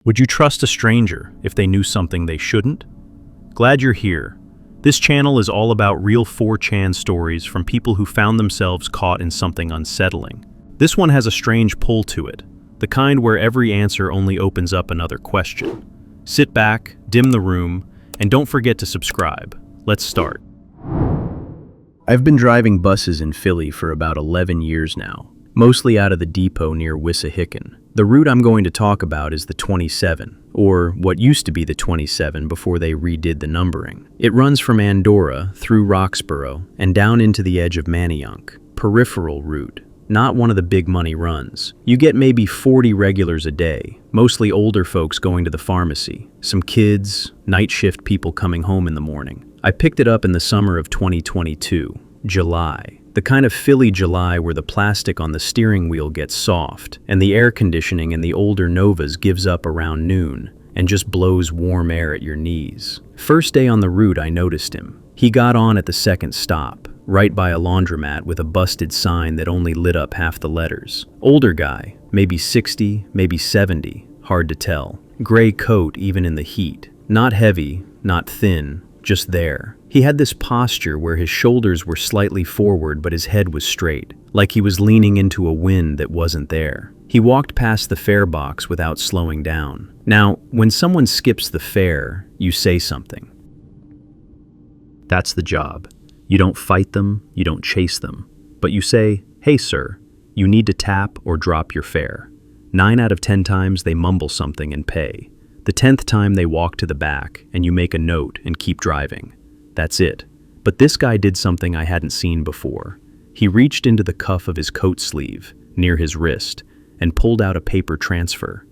Would you trust a stranger if they knew something they shouldn't? Glad you're here. This channel is all about real 4chan stories from people who found themselves caught in something unsettling. This one has a strange pull to it, the kind where every answer only opens up another question. Sit back, dim the room, and don't forget to subscribe. Let's start. I've been driving buses in Philly for about 11 years now, mostly out of the depot near Wissahickon. The route I'm going to talk about is the 27, or what used to be the 27 before they redid the numbering. It runs from Andorra through Roxborough and down into the edge of Manayunk. Peripheral route, not one of the big money runs. You get maybe 40 regulars a day, mostly older folks going to the pharmacy, some kids, night shift people coming home in the morning. I picked it up in the summer of 2022, July. The kind of Philly July where the plastic on the steering wheel gets soft and the air conditioning in the older Novas gives up around noon and just blows warm air at your knees. First day on the route, I noticed him. He got on at the second stop, right by a laundromat with a busted sign that only lit up half the letters. Older guy, maybe 60, maybe 70, hard to tell. Gray coat even in the heat. Not heavy, not thin, just there. He had this posture where his shoulders were slightly forward but his head was straight, like he was leaning into a wind that wasn't there. He walked past the fare box without slowing down. Now, when someone skips the fare, you say something. That's the job. You don't fight them, you don't chase them, but you say, "Hey sir, you need to tap or drop your fare." 9 out of 10 times they mumble something and pay. The 10th time they walk to the back and you make a note and keep driving. That's it. But this guy did something I hadn't seen before. He reached into the cuff of his coat sleeve, near his wrist, and pulled out a paper transfer.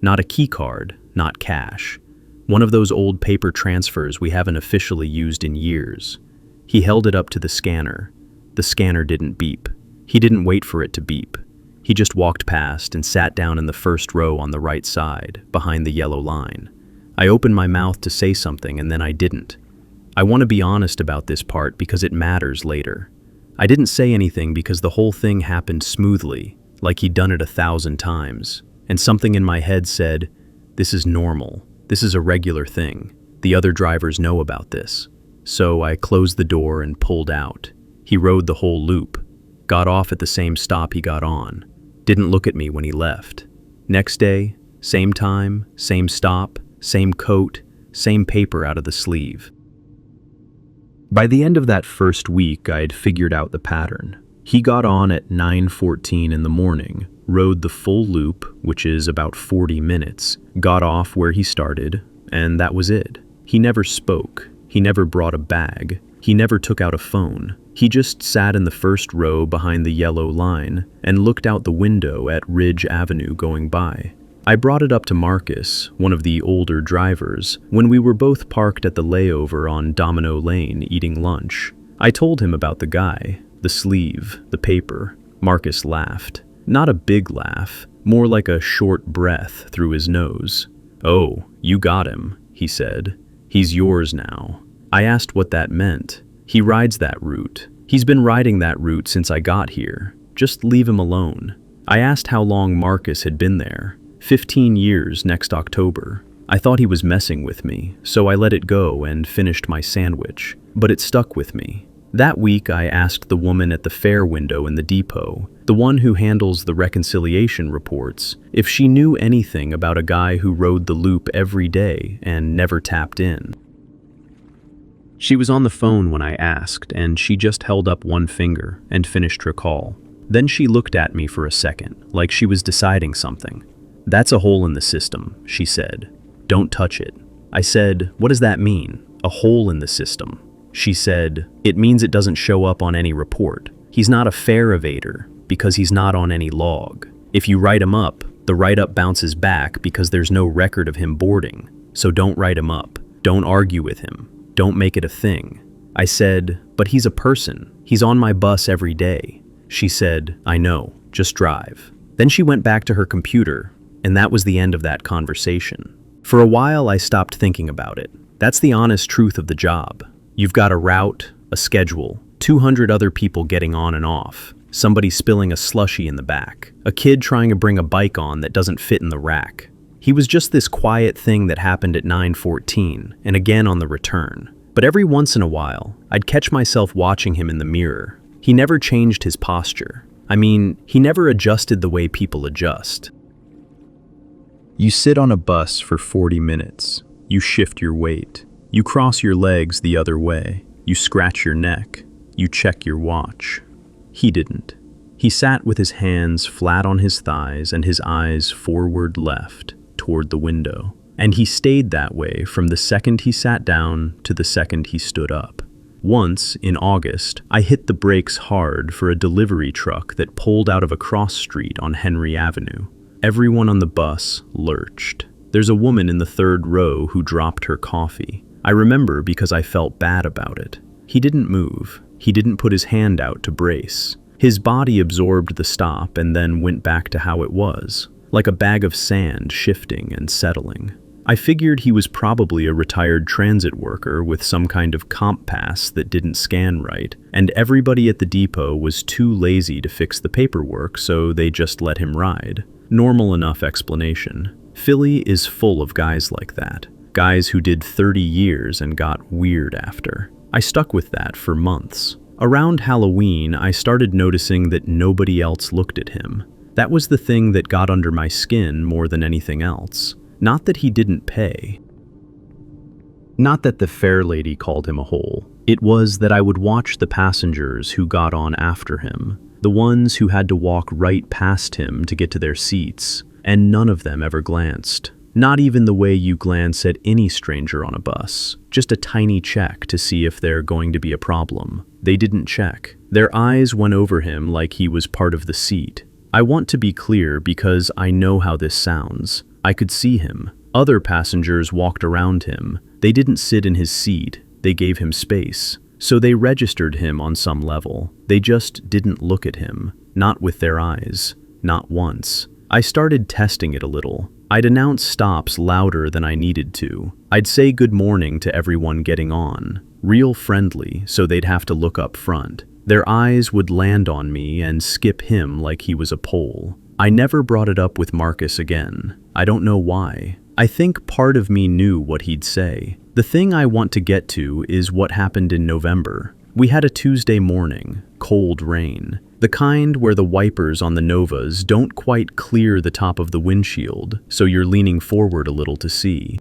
Not a key card, not cash. One of those old paper transfers we haven't officially used in years. He held it up to the scanner. The scanner didn't beep. He didn't wait for it to beep. He just walked past and sat down in the first row on the right side, behind the yellow line. I opened my mouth to say something and then I didn't. I want to be honest about this part because it matters later. I didn't say anything because the whole thing happened smoothly, like he'd done it 1,000 times. And something in my head said, this is normal. This is a regular thing. The other drivers know about this. So I closed the door and pulled out. He rode the whole loop, got off at the same stop he got on, didn't look at me when he left. Next day, same time, same stop, same coat, same paper out of the sleeve. By the end of that first week, I had figured out the pattern. He got on at 9:14 in the morning, rode the full loop, which is about 40 minutes, got off where he started, and that was it. He never spoke. He never brought a bag. He never took out a phone. He just sat in the first row behind the yellow line and looked out the window at Ridge Avenue going by. I brought it up to Marcus, one of the older drivers, when we were both parked at the layover on Domino Lane eating lunch. I told him about the guy, the sleeve, the paper. Marcus laughed. Not a big laugh, more like a short breath through his nose. "Oh, you got him," he said. "He's yours now." I asked what that meant. He rides that route. He's been riding that route since I got here. Just leave him alone. I asked how long Marcus had been there. 15 years next October. I thought he was messing with me, so I let it go and finished my sandwich. But it stuck with me. That week I asked the woman at the fare window in the depot, the one who handles the reconciliation reports, if she knew anything about a guy who rode the loop every day and never tapped in. She was on the phone when I asked, and she just held up one finger and finished her call. Then she looked at me for a second, like she was deciding something. "That's a hole in the system," she said. "Don't touch it." I said, "What does that mean? A hole in the system?" She said, "It means it doesn't show up on any report. He's not a fare evader because he's not on any log. If you write him up, the write-up bounces back because there's no record of him boarding. So don't write him up. Don't argue with him. Don't make it a thing." I said, "But he's a person. He's on my bus every day." She said, "I know. Just drive." Then she went back to her computer, and that was the end of that conversation. For a while, I stopped thinking about it. That's the honest truth of the job. You've got a route, a schedule, 200 other people getting on and off, somebody spilling a slushie in the back, a kid trying to bring a bike on that doesn't fit in the rack. He was just this quiet thing that happened at 9:14 and again on the return. But every once in a while, I'd catch myself watching him in the mirror. He never changed his posture. I mean, he never adjusted the way people adjust. You sit on a bus for 40 minutes. You shift your weight. You cross your legs the other way. You scratch your neck. You check your watch. He didn't. He sat with his hands flat on his thighs and his eyes forward left toward the window. And he stayed that way from the second he sat down to the second he stood up. Once, in August, I hit the brakes hard for a delivery truck that pulled out of a cross street on Henry Avenue. Everyone on the bus lurched. There's a woman in the third row who dropped her coffee. I remember because I felt bad about it. He didn't move. He didn't put his hand out to brace. His body absorbed the stop and then went back to how it was, like a bag of sand shifting and settling. I figured he was probably a retired transit worker with some kind of comp pass that didn't scan right, and everybody at the depot was too lazy to fix the paperwork, so they just let him ride. Normal enough explanation. Philly is full of guys like that. Guys who did 30 years and got weird after. I stuck with that for months. Around Halloween, I started noticing that nobody else looked at him. That was the thing that got under my skin more than anything else. Not that he didn't pay. Not that the fair lady called him a hole. It was that I would watch the passengers who got on after him, the ones who had to walk right past him to get to their seats, and none of them ever glanced. Not even the way you glance at any stranger on a bus, just a tiny check to see if they're going to be a problem. They didn't check. Their eyes went over him like he was part of the seat. I want to be clear because I know how this sounds. I could see him. Other passengers walked around him. They didn't sit in his seat. They gave him space. So they registered him on some level. They just didn't look at him. Not with their eyes. Not once. I started testing it a little. I'd announce stops louder than I needed to. I'd say good morning to everyone getting on. Real friendly, so they'd have to look up front. Their eyes would land on me and skip him like he was a pole. I never brought it up with Marcus again. I don't know why. I think part of me knew what he'd say. The thing I want to get to is what happened in November. We had a Tuesday morning, cold rain. The kind where the wipers on the Novas don't quite clear the top of the windshield, so you're leaning forward a little to see.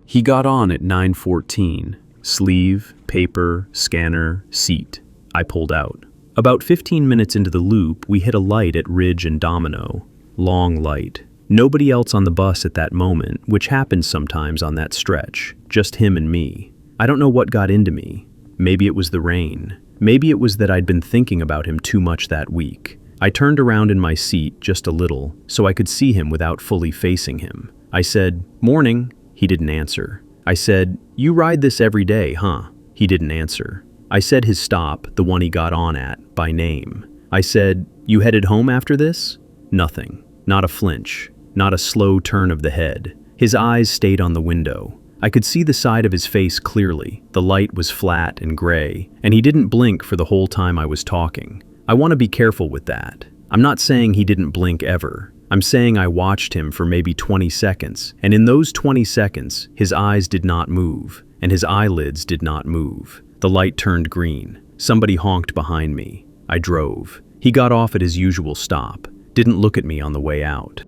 He got on at 9:14. Sleeve, paper, scanner, seat. I pulled out. About 15 minutes into the loop, we hit a light at Ridge and Domino. Long light. Nobody else on the bus at that moment, which happens sometimes on that stretch. Just him and me. I don't know what got into me. Maybe it was the rain. Maybe it was that I'd been thinking about him too much that week. I turned around in my seat just a little, so I could see him without fully facing him. I said, "Morning." He didn't answer. I said, "You ride this every day, huh?" He didn't answer. I said his stop, the one he got on at, by name. I said, "You headed home after this?" Nothing. Not a flinch. Not a slow turn of the head. His eyes stayed on the window. I could see the side of his face clearly. The light was flat and gray, and he didn't blink for the whole time I was talking. I want to be careful with that. I'm not saying he didn't blink ever. I'm saying I watched him for maybe 20 seconds, and in those 20 seconds, his eyes did not move, and his eyelids did not move. The light turned green. Somebody honked behind me. I drove. He got off at his usual stop. Didn't look at me on the way out.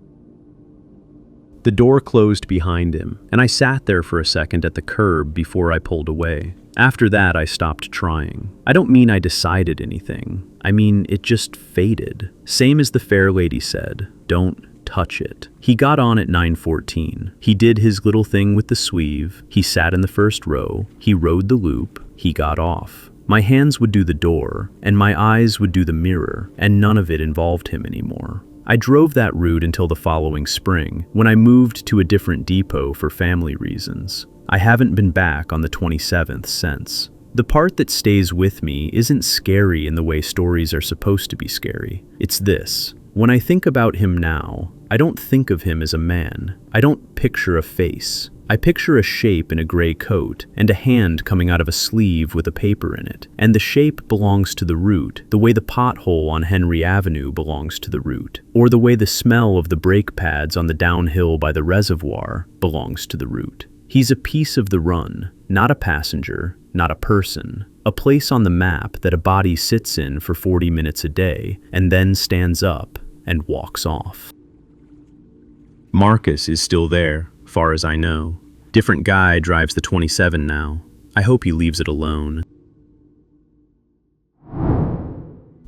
The door closed behind him, and I sat there for a second at the curb before I pulled away. After that, I stopped trying. I don't mean I decided anything. I mean, it just faded. Same as the fair lady said, don't touch it. He got on at 9:14. He did his little thing with the sweeve. He sat in the first row. He rode the loop. He got off. My hands would do the door, and my eyes would do the mirror, and none of it involved him anymore. I drove that route until the following spring, when I moved to a different depot for family reasons. I haven't been back on the 27th since. The part that stays with me isn't scary in the way stories are supposed to be scary. It's this. When I think about him now, I don't think of him as a man. I don't picture a face. I picture a shape in a gray coat and a hand coming out of a sleeve with a paper in it. And the shape belongs to the root, the way the pothole on Henry Avenue belongs to the root, or the way the smell of the brake pads on the downhill by the reservoir belongs to the root. He's a piece of the run, not a passenger, not a person, a place on the map that a body sits in for 40 minutes a day and then stands up and walks off. Marcus is still there, far as I know. Different guy drives the 27 now. I hope he leaves it alone.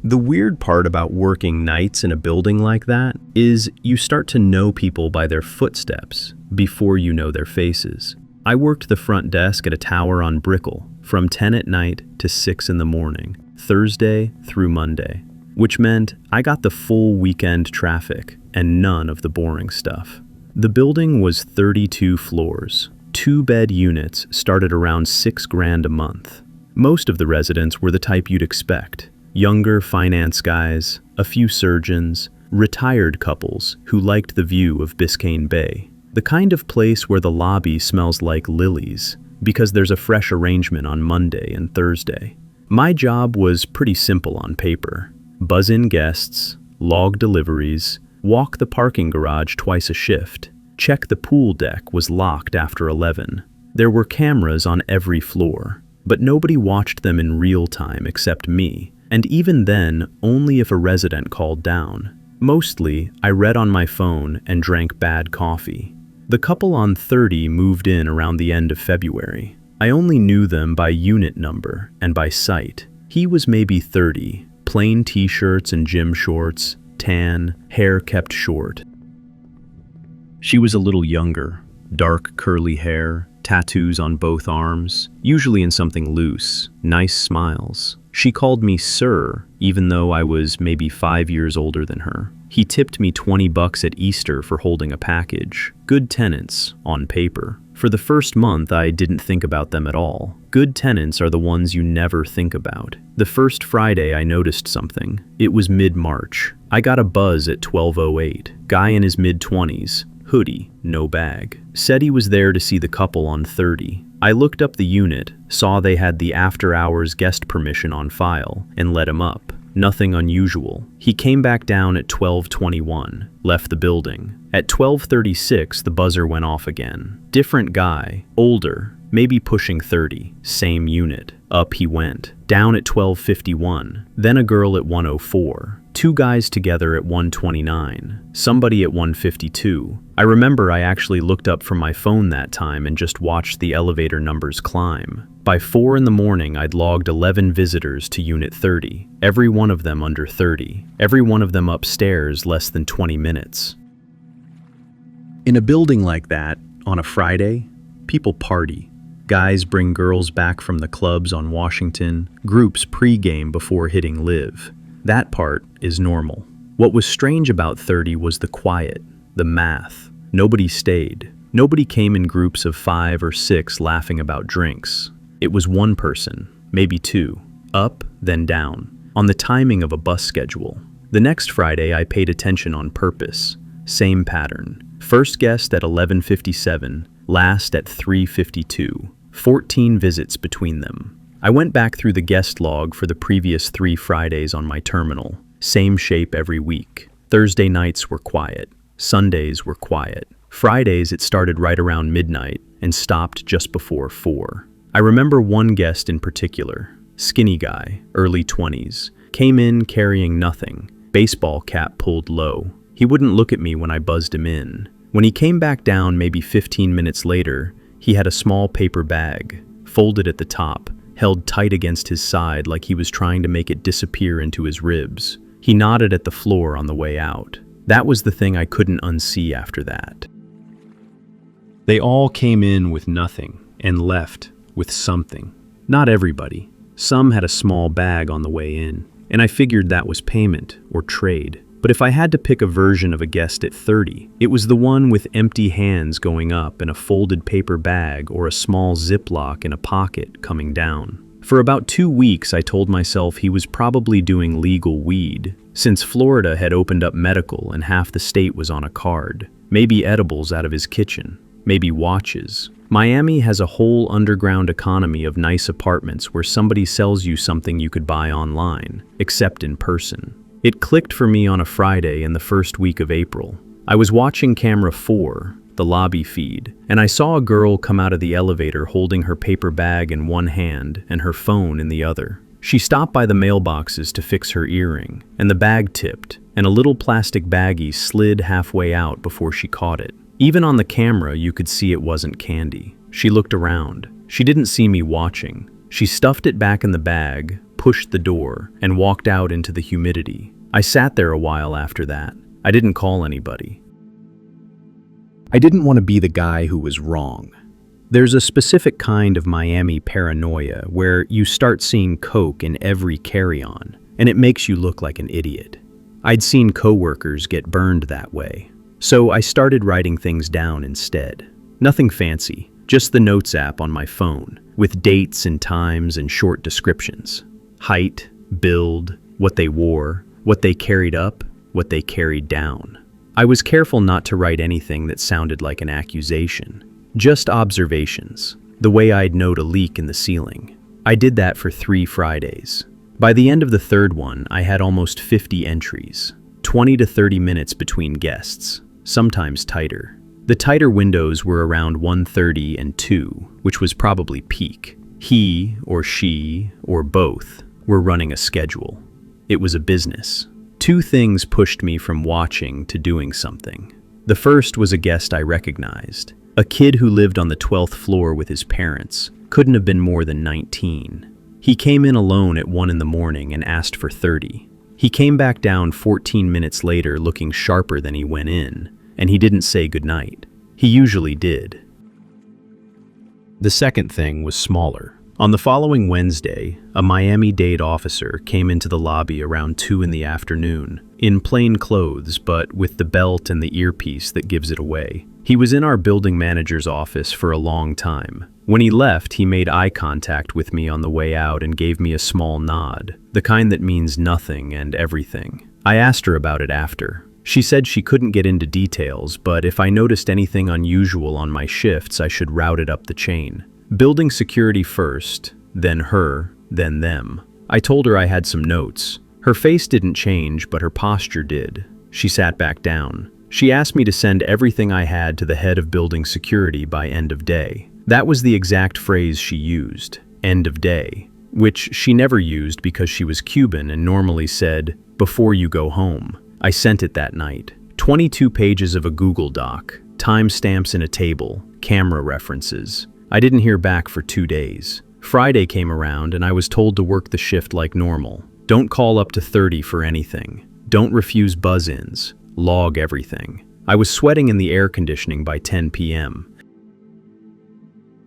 The weird part about working nights in a building like that is you start to know people by their footsteps before you know their faces. I worked the front desk at a tower on Brickell from 10 at night to 6 in the morning, Thursday through Monday, which meant I got the full weekend traffic and none of the boring stuff. The building was 32 floors. 2-bed units started around $6,000 a month. Most of the residents were the type you'd expect. Younger finance guys, a few surgeons, retired couples who liked the view of Biscayne Bay. The kind of place where the lobby smells like lilies because there's a fresh arrangement on Monday and Thursday. My job was pretty simple on paper. Buzz in guests, log deliveries, walk the parking garage twice a shift, check the pool deck was locked after 11. There were cameras on every floor, but nobody watched them in real time except me, and even then, only if a resident called down. Mostly, I read on my phone and drank bad coffee. The couple on 30 moved in around the end of February. I only knew them by unit number and by sight. He was maybe 30, plain t-shirts and gym shorts, tan, hair kept short. She was a little younger, dark curly hair, tattoos on both arms, usually in something loose, nice smiles. She called me sir, even though I was maybe 5 years older than her. He tipped me $20 at Easter for holding a package. Good tenants, on paper. For the first month, I didn't think about them at all. Good tenants are the ones you never think about. The first Friday, I noticed something. It was mid-March. I got a buzz at 12:08. Guy in his mid-20s, hoodie, no bag. Said he was there to see the couple on 30. I looked up the unit, saw they had the after-hours guest permission on file, and let him up. Nothing unusual. He came back down at 12:21, left the building. At 12:36, the buzzer went off again. Different guy, older, maybe pushing 30, same unit. Up he went. Down at 12:51, then a girl at 1:04. 2 guys together at 1:29, somebody at 1:52. I remember I actually looked up from my phone that time and just watched the elevator numbers climb. By 4 in the morning, I'd logged 11 visitors to Unit 30, every one of them under 30, every one of them upstairs less than 20 minutes. In a building like that, on a Friday, people party. Guys bring girls back from the clubs on Washington, groups pre-game before hitting live. That part is normal. What was strange about 30 was the quiet, the math. Nobody stayed. Nobody came in groups of 5 or 6 laughing about drinks. It was one person, maybe 2, up, then down, on the timing of a bus schedule. The next Friday, I paid attention on purpose. Same pattern. First guest at 11:57, last at 3:52. 14 visits between them. I went back through the guest log for the previous 3 Fridays on my terminal. Same shape every week. Thursday nights were quiet. Sundays were quiet. Fridays it started right around midnight and stopped just before 4. I remember one guest in particular. Skinny guy, early 20s. Came in carrying nothing. Baseball cap pulled low. He wouldn't look at me when I buzzed him in. When he came back down maybe 15 minutes later, he had a small paper bag, folded at the top, held tight against his side like he was trying to make it disappear into his ribs. He nodded at the floor on the way out. That was the thing I couldn't unsee after that. They all came in with nothing and left with something. Not everybody. Some had a small bag on the way in, and I figured that was payment or trade. But if I had to pick a version of a guest at 30, it was the one with empty hands going up and a folded paper bag or a small Ziploc in a pocket coming down. For about 2 weeks, I told myself he was probably doing legal weed, since Florida had opened up medical and half the state was on a card. Maybe edibles out of his kitchen. maybe watches. Miami has a whole underground economy of nice apartments where somebody sells you something you could buy online, except in person. It clicked for me on a Friday in the first week of April. I was watching camera 4, the lobby feed, and I saw a girl come out of the elevator holding her paper bag in one hand and her phone in the other. She stopped by the mailboxes to fix her earring, and the bag tipped, and a little plastic baggie slid halfway out before she caught it. Even on the camera, you could see it wasn't candy. She looked around. She didn't see me watching. She stuffed it back in the bag, pushed the door, and walked out into the humidity. I sat there a while after that. I didn't call anybody. I didn't want to be the guy who was wrong. There's a specific kind of Miami paranoia where you start seeing coke in every carry-on, and it makes you look like an idiot. I'd seen coworkers get burned that way. So I started writing things down instead. Nothing fancy, just the notes app on my phone, with dates and times and short descriptions. Height, build, what they wore, what they carried up, what they carried down. I was careful not to write anything that sounded like an accusation. Just observations, the way I'd note a leak in the ceiling. I did that for 3 Fridays. By the end of the third one, I had almost 50 entries, 20 to 30 minutes between guests. Sometimes tighter. The tighter windows were around 1:30 and 2, which was probably peak. He or she or both were running a schedule. It was a business. 2 things pushed me from watching to doing something. The first was a guest I recognized. A kid who lived on the 12th floor with his parents. Couldn't have been more than 19. He came in alone at 1 in the morning and asked for 30. He came back down 14 minutes later looking sharper than he went in. And he didn't say goodnight. He usually did. The second thing was smaller. On the following Wednesday, a Miami-Dade officer came into the lobby around 2 in the afternoon, in plain clothes but with the belt and the earpiece that gives it away. He was in our building manager's office for a long time. When he left, he made eye contact with me on the way out and gave me a small nod, the kind that means nothing and everything. I asked her about it after. She said she couldn't get into details, but if I noticed anything unusual on my shifts, I should route it up the chain. Building security first, then her, then them. I told her I had some notes. Her face didn't change, but her posture did. She sat back down. She asked me to send everything I had to the head of building security by end of day. That was the exact phrase she used, end of day, which she never used because she was Cuban and normally said, before you go home. I sent it that night. 22 pages of a Google Doc, timestamps in a table, camera references. I didn't hear back for 2 days. Friday came around and I was told to work the shift like normal. Don't call up to 30 for anything. Don't refuse buzz-ins. Log everything. I was sweating in the air conditioning by 10 p.m.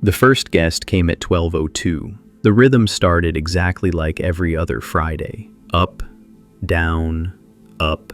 The first guest came at 12:02. The rhythm started exactly like every other Friday. Up, down, up,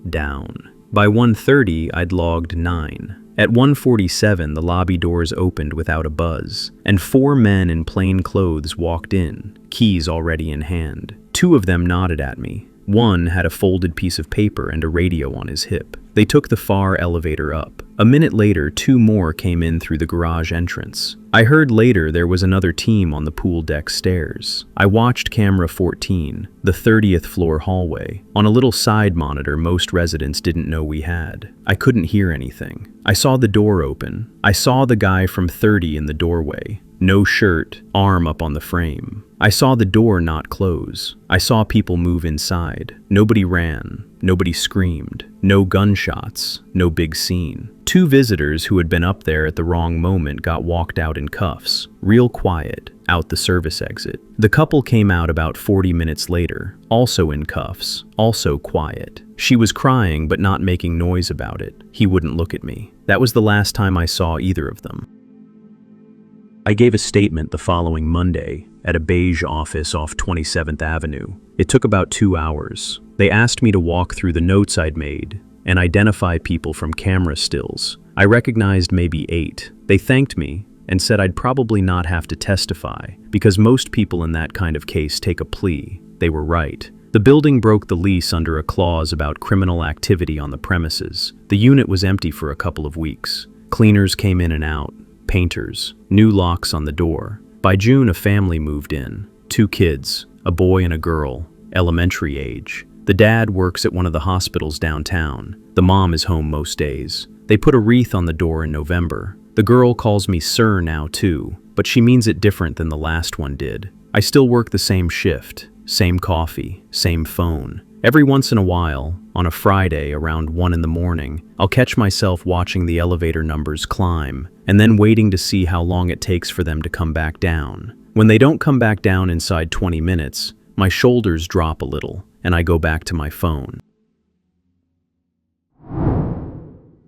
down. By 1:30, I'd logged 9. At 1:47, the lobby doors opened without a buzz, and 4 men in plain clothes walked in, keys already in hand. 2 of them nodded at me. One had a folded piece of paper and a radio on his hip. They took the far elevator up. A minute later, 2 more came in through the garage entrance. I heard later there was another team on the pool deck stairs. I watched camera 14, the 30th floor hallway. On a little side monitor most residents didn't know we had. I couldn't hear anything. I saw the door open. I saw the guy from 30 in the doorway. No shirt, arm up on the frame. I saw the door not close. I saw people move inside. Nobody ran. Nobody screamed. No gunshots. No big scene. 2 visitors who had been up there at the wrong moment got walked out in cuffs. Real quiet, out the service exit. The couple came out about 40 minutes later, also in cuffs, also quiet. She was crying but not making noise about it. He wouldn't look at me. That was the last time I saw either of them. I gave a statement the following Monday at a beige office off 27th Avenue. It took about 2 hours. They asked me to walk through the notes I'd made and identify people from camera stills. I recognized maybe 8. They thanked me and said I'd probably not have to testify because most people in that kind of case take a plea. They were right. The building broke the lease under a clause about criminal activity on the premises. The unit was empty for a couple of weeks. Cleaners came in and out, painters, new locks on the door. By June, a family moved in. 2 kids, a boy and a girl, elementary age. The dad works at one of the hospitals downtown. The mom is home most days. They put a wreath on the door in November. The girl calls me sir now too, but she means it different than the last one did. I still work the same shift, same coffee, same phone. Every once in a while, on a Friday around 1 in the morning, I'll catch myself watching the elevator numbers climb and then waiting to see how long it takes for them to come back down. When they don't come back down inside 20 minutes, my shoulders drop a little and I go back to my phone.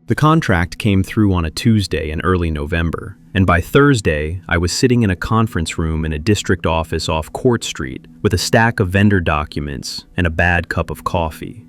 The contract came through on a Tuesday in early November, and by Thursday, I was sitting in a conference room in a district office off Court Street with a stack of vendor documents and a bad cup of coffee.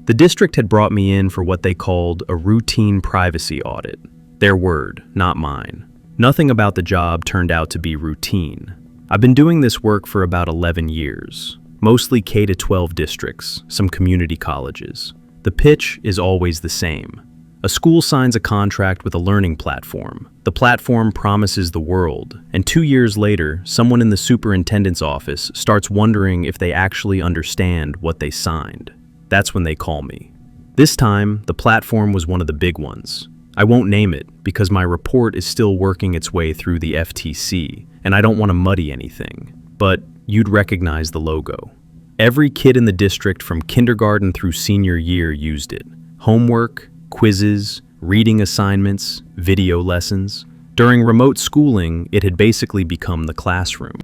The district had brought me in for what they called a routine privacy audit. Their word, not mine. Nothing about the job turned out to be routine. I've been doing this work for about 11 years, mostly K-12 districts, some community colleges. The pitch is always the same. A school signs a contract with a learning platform. The platform promises the world, and 2 years later, someone in the superintendent's office starts wondering if they actually understand what they signed. That's when they call me. This time, the platform was one of the big ones. I won't name it because my report is still working its way through the FTC, and I don't want to muddy anything, but you'd recognize the logo. Every kid in the district from kindergarten through senior year used it. Homework, quizzes, reading assignments, video lessons. During remote schooling, it had basically become the classroom.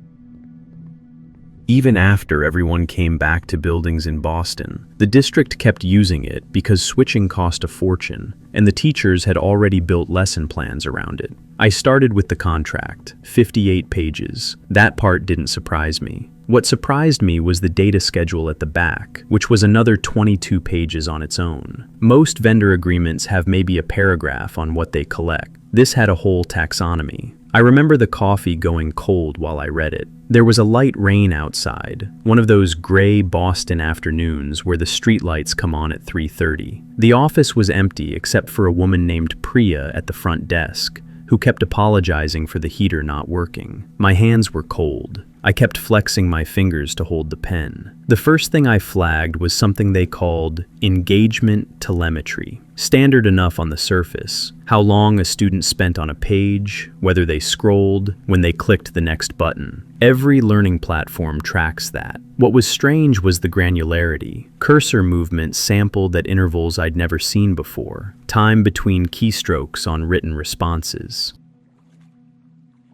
Even after everyone came back to buildings in Boston, the district kept using it because switching cost a fortune, and the teachers had already built lesson plans around it. I started with the contract, 58 pages. That part didn't surprise me. What surprised me was the data schedule at the back, which was another 22 pages on its own. Most vendor agreements have maybe a paragraph on what they collect. This had a whole taxonomy. I remember the coffee going cold while I read it. There was a light rain outside, one of those gray Boston afternoons where the streetlights come on at 3:30. The office was empty except for a woman named Priya at the front desk, who kept apologizing for the heater not working. My hands were cold. I kept flexing my fingers to hold the pen. The first thing I flagged was something they called engagement telemetry. Standard enough on the surface. How long a student spent on a page, whether they scrolled, when they clicked the next button. Every learning platform tracks that. What was strange was the granularity. Cursor movement sampled at intervals I'd never seen before. Time between keystrokes on written responses.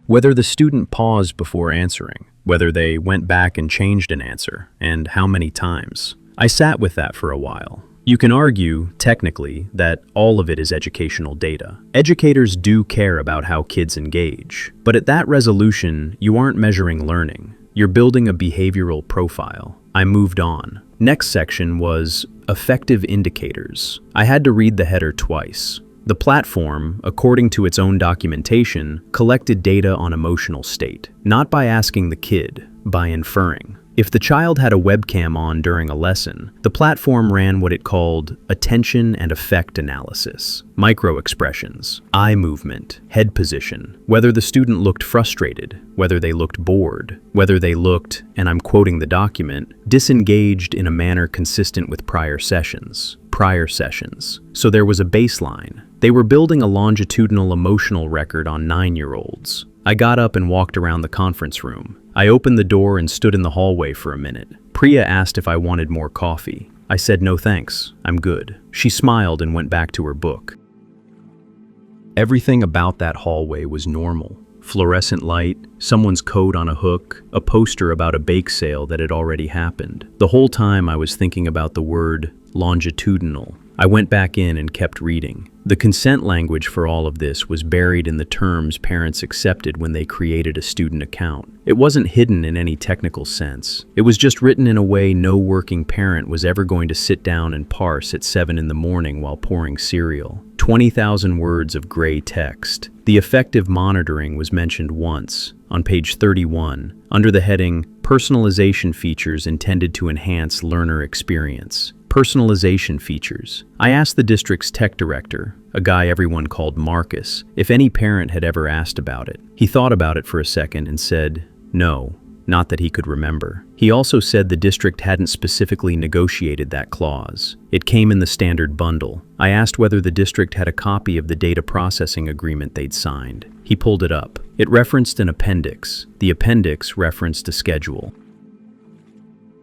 Whether the student paused before answering, whether they went back and changed an answer, and how many times. I sat with that for a while. You can argue, technically, that all of it is educational data. Educators do care about how kids engage, but at that resolution, you aren't measuring learning. You're building a behavioral profile. I moved on. Next section was effective indicators. I had to read the header twice. The platform, according to its own documentation, collected data on emotional state, not by asking the kid, by inferring. If the child had a webcam on during a lesson, the platform ran what it called attention and effect analysis, micro-expressions, eye movement, head position, whether the student looked frustrated, whether they looked bored, whether they looked, and I'm quoting the document, disengaged in a manner consistent with prior sessions. So there was a baseline. They were building a longitudinal emotional record on 9-year-olds. I got up and walked around the conference room. I opened the door and stood in the hallway for a minute. Priya asked if I wanted more coffee. I said no thanks, I'm good. She smiled and went back to her book. Everything about that hallway was normal. Fluorescent light, someone's coat on a hook, a poster about a bake sale that had already happened. The whole time I was thinking about the word longitudinal. I went back in and kept reading. The consent language for all of this was buried in the terms parents accepted when they created a student account. It wasn't hidden in any technical sense. It was just written in a way no working parent was ever going to sit down and parse at 7 in the morning while pouring cereal. 20,000 words of gray text. The effective monitoring was mentioned once, on page 31, under the heading Personalization Features Intended to Enhance Learner Experience. Personalization features. I asked the district's tech director, a guy everyone called Marcus, if any parent had ever asked about it. He thought about it for a second and said, no, not that he could remember. He also said the district hadn't specifically negotiated that clause. It came in the standard bundle. I asked whether the district had a copy of the data processing agreement they'd signed. He pulled it up. It referenced an appendix. The appendix referenced a schedule.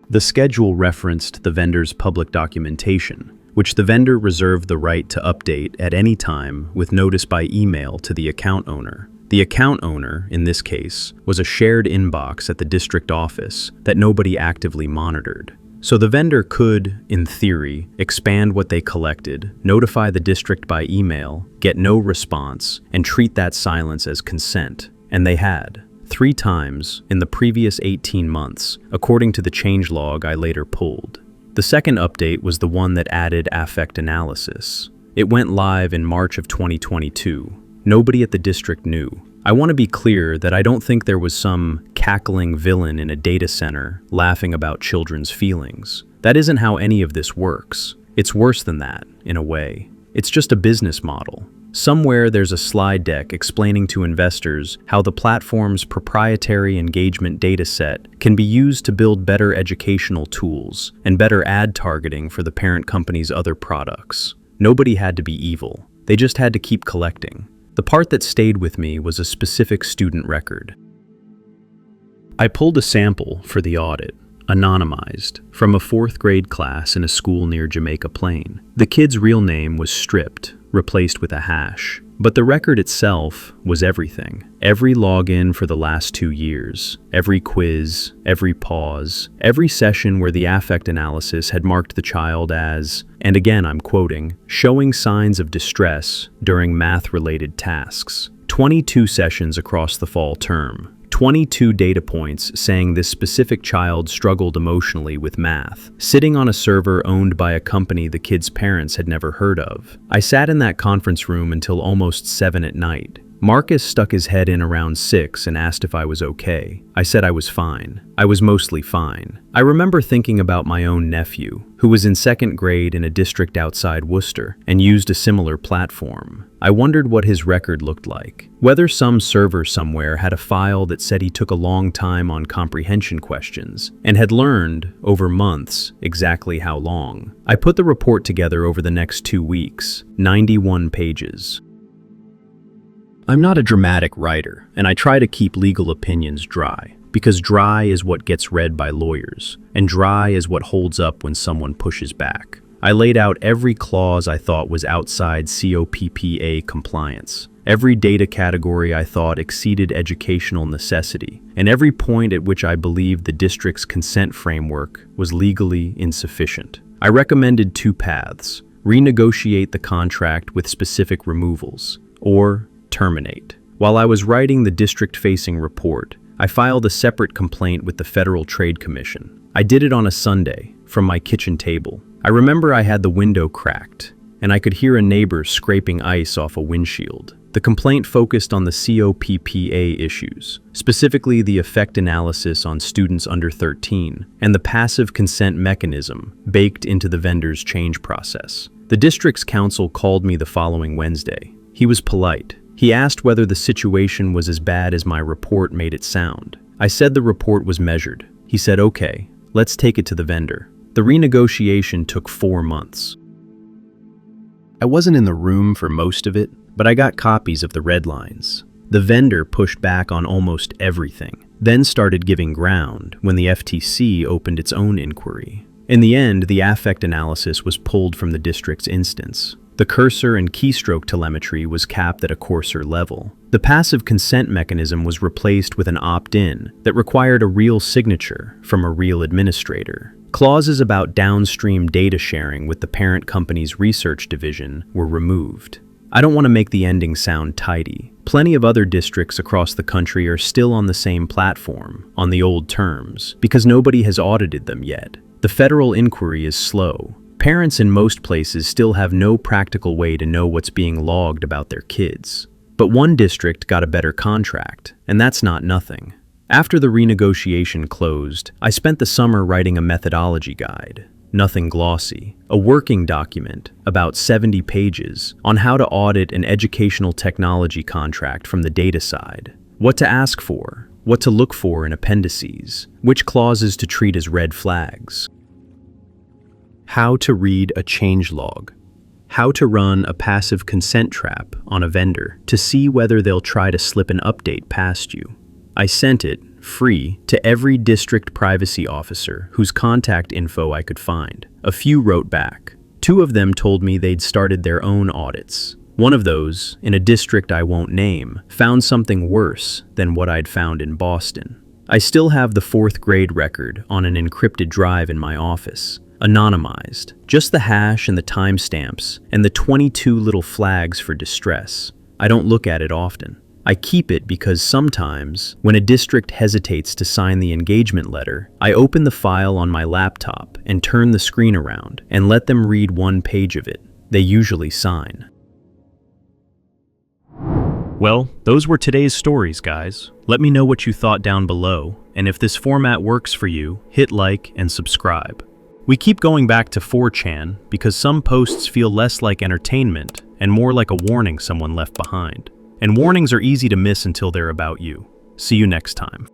The schedule referenced the vendor's public documentation, which the vendor reserved the right to update at any time with notice by email to the account owner. The account owner, in this case, was a shared inbox at the district office that nobody actively monitored. So the vendor could, in theory, expand what they collected, notify the district by email, get no response, and treat that silence as consent. And they had. 3 times in the previous 18 months, according to the changelog I later pulled. The second update was the one that added affect analysis. It went live in March of 2022. Nobody at the district knew. I want to be clear that I don't think there was some cackling villain in a data center laughing about children's feelings. That isn't how any of this works. It's worse than that, in a way. It's just a business model. Somewhere there's a slide deck explaining to investors how the platform's proprietary engagement data set can be used to build better educational tools and better ad targeting for the parent company's other products. Nobody had to be evil. They just had to keep collecting. The part that stayed with me was a specific student record. I pulled a sample for the audit, anonymized, from a 4th grade class in a school near Jamaica Plain. The kid's real name was stripped, replaced with a hash. But the record itself was everything. Every login for the last 2 years, every quiz, every pause, every session where the affect analysis had marked the child as, and again I'm quoting, showing signs of distress during math-related tasks. 22 sessions across the fall term. 22 data points saying this specific child struggled emotionally with math, sitting on a server owned by a company the kid's parents had never heard of. I sat in that conference room until almost 7 at night. Marcus stuck his head in around 6 and asked if I was okay. I said I was fine. I was mostly fine. I remember thinking about my own nephew, who was in 2nd grade in a district outside Worcester and used a similar platform. I wondered what his record looked like. Whether some server somewhere had a file that said he took a long time on comprehension questions and had learned, over months, exactly how long. I put the report together over the next 2 weeks, 91 pages. I'm not a dramatic writer, and I try to keep legal opinions dry, because dry is what gets read by lawyers, and dry is what holds up when someone pushes back. I laid out every clause I thought was outside COPPA compliance, every data category I thought exceeded educational necessity, and every point at which I believed the district's consent framework was legally insufficient. I recommended 2 paths: renegotiate the contract with specific removals, or terminate. While I was writing the district-facing report, I filed a separate complaint with the Federal Trade Commission. I did it on a Sunday, from my kitchen table. I remember I had the window cracked, and I could hear a neighbor scraping ice off a windshield. The complaint focused on the COPPA issues, specifically the effect analysis on students under 13, and the passive consent mechanism baked into the vendor's change process. The district's counsel called me the following Wednesday. He was polite. He asked whether the situation was as bad as my report made it sound. I said the report was measured. He said, okay, let's take it to the vendor. The renegotiation took 4 months. I wasn't in the room for most of it, but I got copies of the red lines. The vendor pushed back on almost everything, then started giving ground when the FTC opened its own inquiry. In the end, the affect analysis was pulled from the district's instance. The cursor and keystroke telemetry was capped at a coarser level. The passive consent mechanism was replaced with an opt-in that required a real signature from a real administrator. Clauses about downstream data sharing with the parent company's research division were removed. I don't want to make the ending sound tidy. Plenty of other districts across the country are still on the same platform, on the old terms, because nobody has audited them yet. The federal inquiry is slow. Parents in most places still have no practical way to know what's being logged about their kids. But one district got a better contract, and that's not nothing. After the renegotiation closed, I spent the summer writing a methodology guide. nothing glossy. A working document, about 70 pages, on how to audit an educational technology contract from the data side. What to ask for, what to look for in appendices, which clauses to treat as red flags. How to read a changelog. How to run a passive consent trap on a vendor to see whether they'll try to slip an update past you. I sent it, free, to every district privacy officer whose contact info I could find. A few wrote back. 2 of them told me they'd started their own audits. One of those, in a district I won't name, found something worse than what I'd found in Boston. I still have the 4th grade record on an encrypted drive in my office, anonymized, just the hash and the timestamps and the 22 little flags for distress. I don't look at it often. I keep it because sometimes, when a district hesitates to sign the engagement letter, I open the file on my laptop and turn the screen around and let them read 1 page of it. They usually sign. Well, those were today's stories, guys. Let me know what you thought down below, and if this format works for you, hit like and subscribe. We keep going back to 4chan because some posts feel less like entertainment and more like a warning someone left behind. And warnings are easy to miss until they're about you. See you next time.